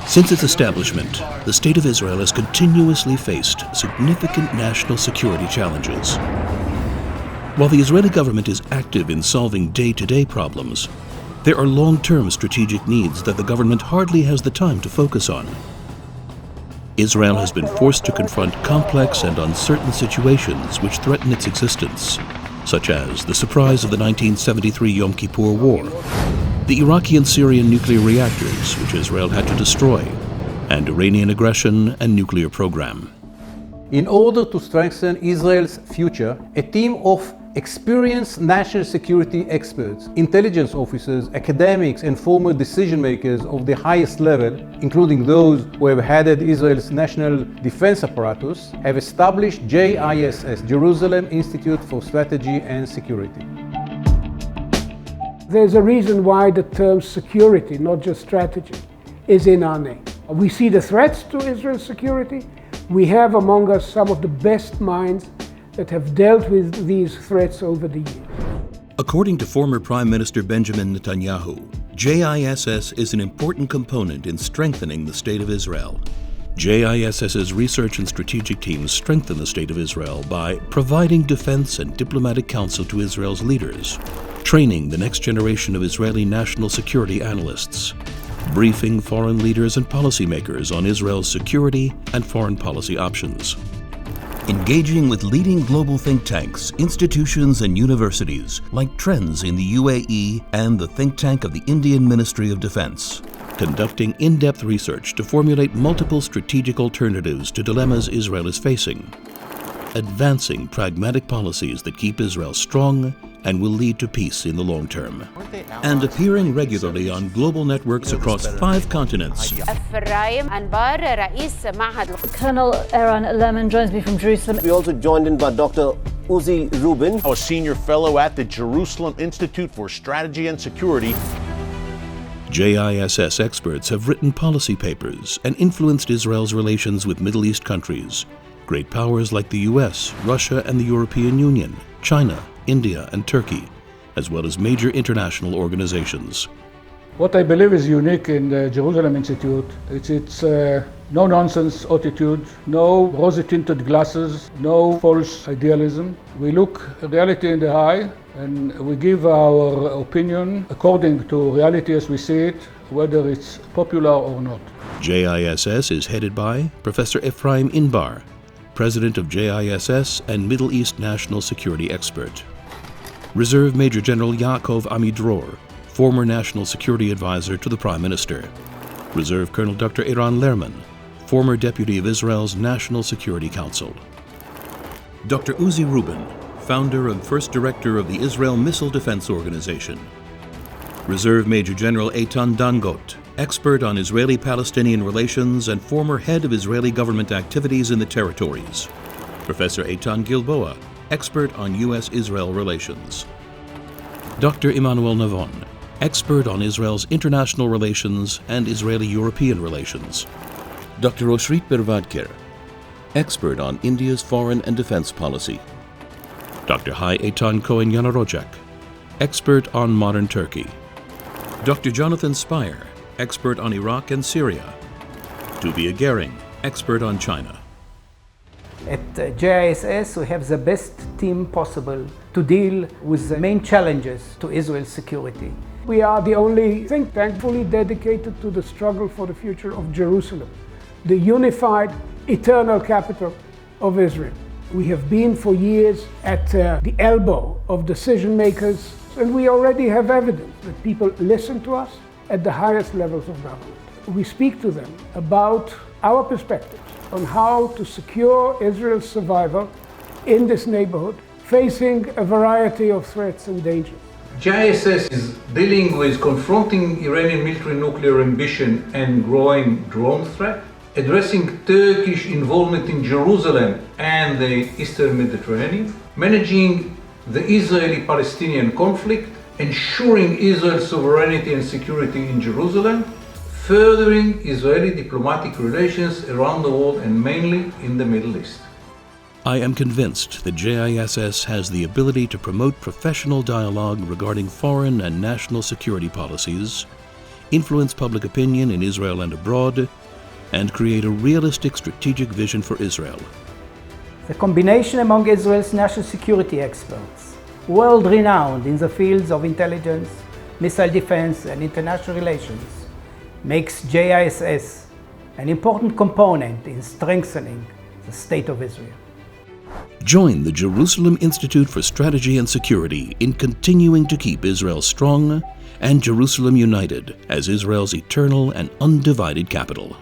Since its establishment, the State of Israel has continuously faced significant national security challenges. While the Israeli government is active in solving day-to-day problems, there are long-term strategic needs that the government hardly has the time to focus on. Israel has been forced to confront complex and uncertain situations which threaten its existence, such as the surprise of the 1973 Yom Kippur War, the Iraqi and Syrian nuclear reactors which Israel had to destroy, and Iranian aggression and nuclear program. In order to strengthen Israel's future, a team of experienced national security experts, intelligence officers, academics, and former decision makers of the highest level, including those who have headed Israel's national defense apparatus, have established JISS, Jerusalem Institute for Strategy and Security. There's a reason why the term security, not just strategy, is in our name. We see the threats to Israel's security. We have among us some of the best minds that have dealt with these threats over the years. According to former Prime Minister Benjamin Netanyahu, JISS is an important component in strengthening the State of Israel. JISS's research and strategic teams strengthen the State of Israel by providing defense and diplomatic counsel to Israel's leaders, training the next generation of Israeli national security analysts, briefing foreign leaders and policymakers on Israel's security and foreign policy options, engaging with leading global think tanks, institutions, and universities like Trends in the UAE and the think tank of the Indian Ministry of Defense, conducting in-depth research to formulate multiple strategic alternatives to dilemmas Israel is facing, advancing pragmatic policies that keep Israel strong and will lead to peace in the long term, and appearing regularly on global networks across 5 continents. Colonel Eran Lerman joins me from Jerusalem. We also joined in by Dr. Uzi Rubin, a senior fellow at the Jerusalem Institute for Strategy and Security. JISS experts have written policy papers and influenced Israel's relations with Middle East countries, great powers like the US, Russia, and the European Union, China, India, and Turkey, as well as major international organizations. What I believe is unique in the Jerusalem Institute, it's its no-nonsense attitude, no rosy-tinted glasses, no false idealism. We look reality in the eye and we give our opinion according to reality as we see it, whether it's popular or not. JISS is headed by Professor Ephraim Inbar, President of JISS and Middle East National Security Expert. Reserve Major General Yaakov Amidror, former National Security Advisor to the Prime Minister. Reserve Colonel Dr. Eran Lerman, former Deputy of Israel's National Security Council. Dr. Uzi Rubin, founder and first director of the Israel Missile Defense Organization. Reserve Major General Eitan Dangot, expert on Israeli-Palestinian relations and former head of Israeli government activities in the territories. Professor Eitan Gilboa, expert on U.S.-Israel relations. Dr. Emmanuel Navon, expert on Israel's international relations and Israeli-European relations. Dr. Oshrit Bervadker, expert on India's foreign and defense policy. Dr. Hai Eitan Cohen Yanarojak, expert on modern Turkey. Dr. Jonathan Speyer, expert on Iraq and Syria. Tuvia Gering, expert on China. At JISS, we have the best team possible to deal with the main challenges to Israel's security. We are the only think tank fully dedicated to the struggle for the future of Jerusalem, the unified, eternal capital of Israel. We have been for years at the elbow of decision makers, and we already have evidence that people listen to us at the highest levels of government. We speak to them about our perspectives on how to secure Israel's survival in this neighborhood, facing a variety of threats and dangers. JISS is dealing with confronting Iranian military nuclear ambition and growing drone threat, addressing Turkish involvement in Jerusalem and the Eastern Mediterranean, managing the Israeli-Palestinian conflict, ensuring Israel's sovereignty and security in Jerusalem, furthering Israeli diplomatic relations around the world and mainly in the Middle East. I am convinced that JISS has the ability to promote professional dialogue regarding foreign and national security policies, influence public opinion in Israel and abroad, and create a realistic strategic vision for Israel. The combination among Israel's national security experts, world-renowned in the fields of intelligence, missile defense, and international relations, makes JISS an important component in strengthening the State of Israel. Join the Jerusalem Institute for Strategy and Security in continuing to keep Israel strong and Jerusalem united as Israel's eternal and undivided capital.